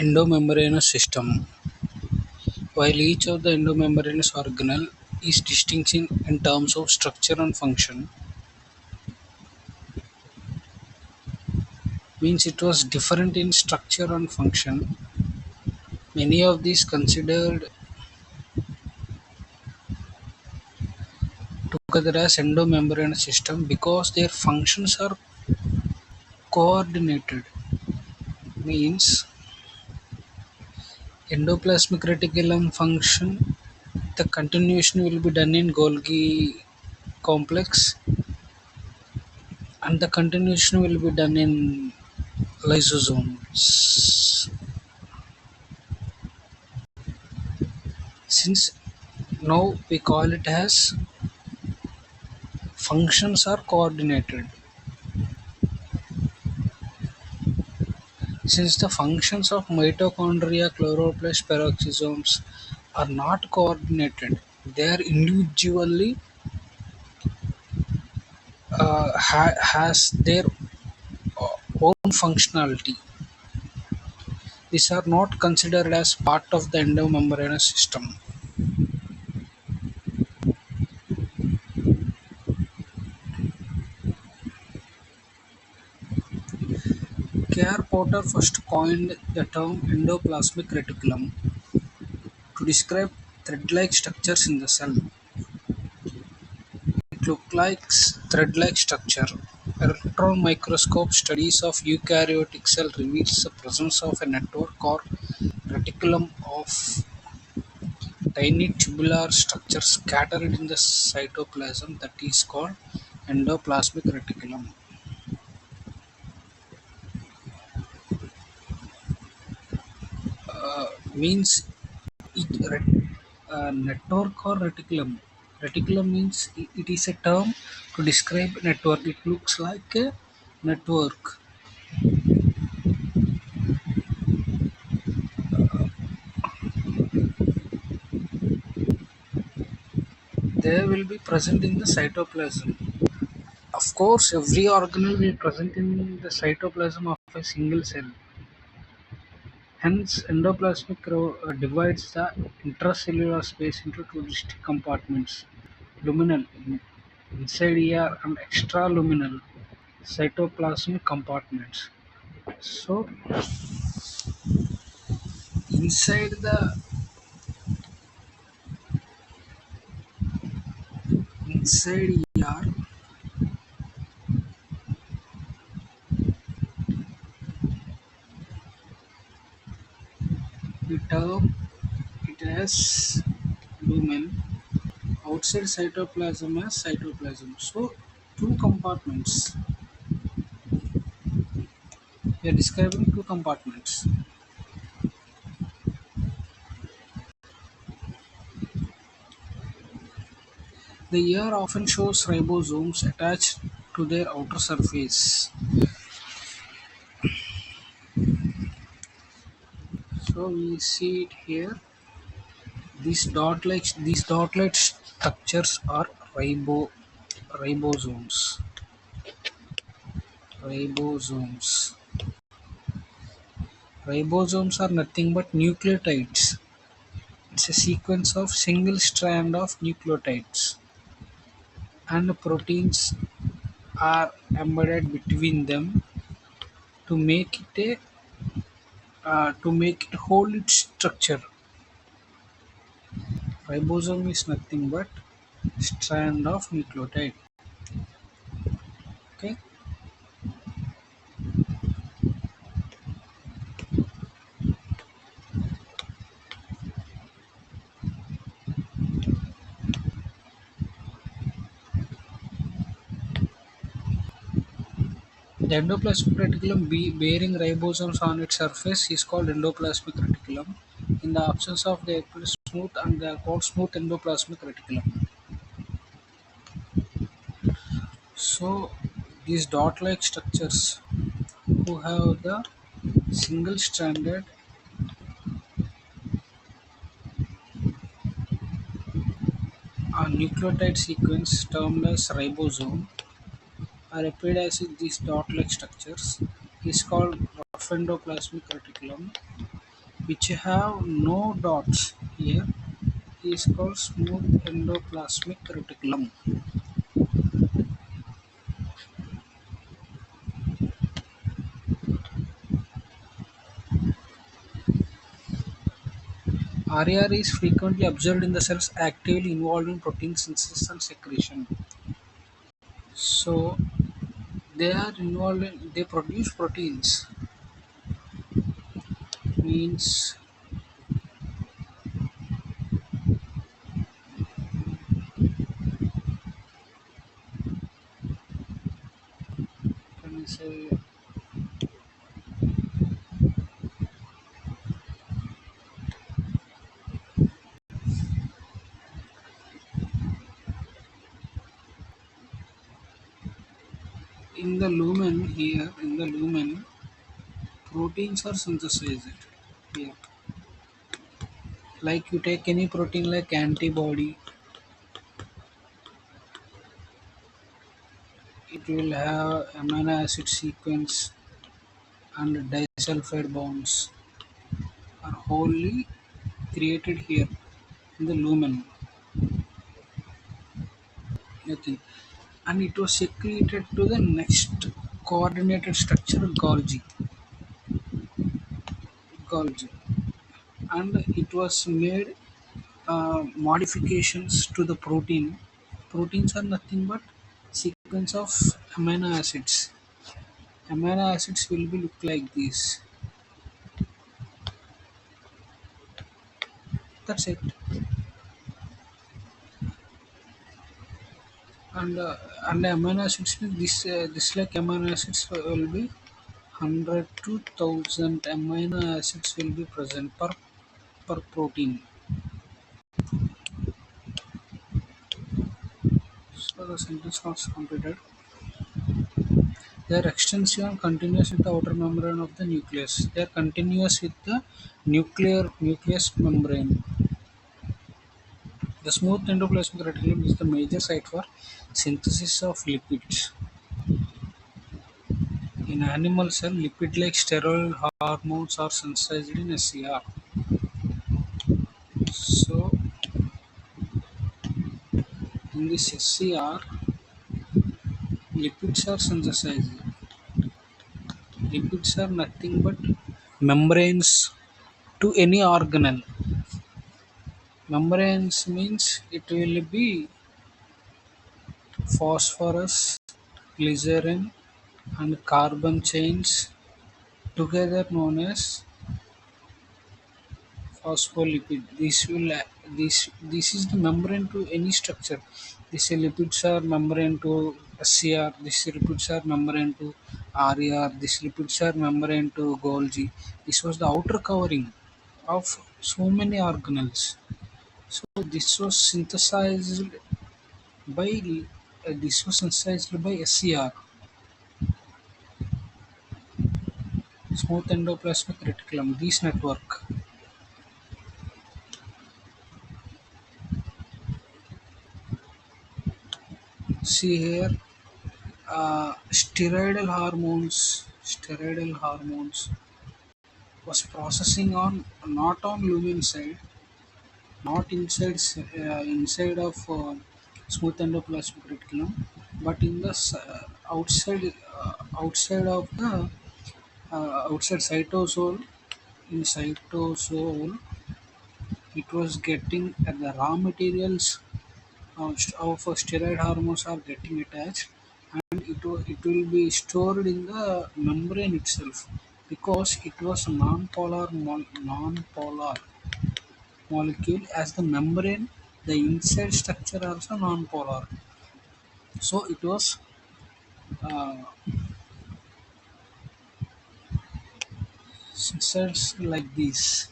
Endomembranous system. While each of the endomembranous organelle is distinct in terms of structure and function, means it was different in structure and function. Many of these considered together as endomembranous system because their functions are coordinated. Means endoplasmic reticulum function, the continuation will be done in Golgi complex and the continuation will be done in lysosomes. Since now we call it as functions are coordinated. Since the functions of mitochondria, chloroplast, peroxisomes are not coordinated, they are individually has their own functionality. These are not considered as part of the endomembranous system. K.R. Potter first coined the term endoplasmic reticulum to describe thread-like structures in the cell. It looks like thread-like structure. Electron microscope studies of eukaryotic cell reveals the presence of a network or reticulum of tiny tubular structures scattered in the cytoplasm that is called endoplasmic reticulum. Means network or reticulum. Reticulum means it is a term to describe network. It looks like a network. They will be present in the cytoplasm. Of course, every organelle will be present in the cytoplasm of a single cell. Hence, endoplasmic divides the intracellular space into two distinct compartments: luminal inside ER and extraluminal cytoplasmic compartments. So, inside the inside ER, we term it as lumen. Outside cytoplasm as cytoplasm. So, two compartments. We are describing two compartments. The ear often shows ribosomes attached to their outer surface. So we see it here. These dot-like structures are ribosomes. Ribosomes. Ribosomes are nothing but nucleotides. It's a sequence of single strand of nucleotides, and proteins are embedded between them to make it hold its structure. Ribosome is nothing but strand of nucleotide. Okay. The endoplasmic reticulum bearing ribosomes on its surface is called endoplasmic reticulum. In the absence of the appear smooth and they are called smooth endoplasmic reticulum. So these dot-like structures who have the single-stranded nucleotide sequence termed as ribosome are appeared as these dot-like structures is called rough endoplasmic reticulum. which have no dots here is called smooth endoplasmic reticulum. RAR is frequently observed in the cells actively involved in protein synthesis and secretion. So they are involved in, they produce proteins, means can I say in the lumen here, in the lumen proteins are synthesized here. Like you take any protein like antibody, it will have amino acid sequence and disulfide bonds are wholly created here in the lumen. Nothing. And it was secreted to the next coordinated structure Golgi, and it was made modifications to the protein. Proteins are nothing but sequence of amino acids. Amino acids will be look like this. That's it. And and amino acids means this like amino acids will be 100 to 1000 amino acids will be present per protein. So the sentence was completed. They are extensive and continuous with the outer membrane of the nucleus. They are continuous with the nucleus membrane. The smooth endoplasmic reticulum is the major site for synthesis of lipids. In animal cell, lipid-like steroid hormones are synthesized in SCR. So, in this SCR, lipids are synthesized. Lipids are nothing but membranes to any organelle. Membranes means it will be phosphorus, glycerin, and carbon chains together known as phospholipid. This is the membrane to any structure. These lipids are membrane to SCR. These lipids are membrane to RER. These lipids are membrane to Golgi. This was the outer covering of so many organelles. So by this was synthesized by SCR, smooth endoplasmic reticulum. This network. See here, steroidal hormones was processing on not on lumen side, not inside of smooth endoplasmic reticulum, but in the outside outside of the outside cytosol. In cytosol, it was getting the raw materials of steroid hormones are getting attached, and it will be stored in the membrane itself because it was a non-polar molecule. As the membrane, the inside structure also non-polar, so it was uh, synthesized like this.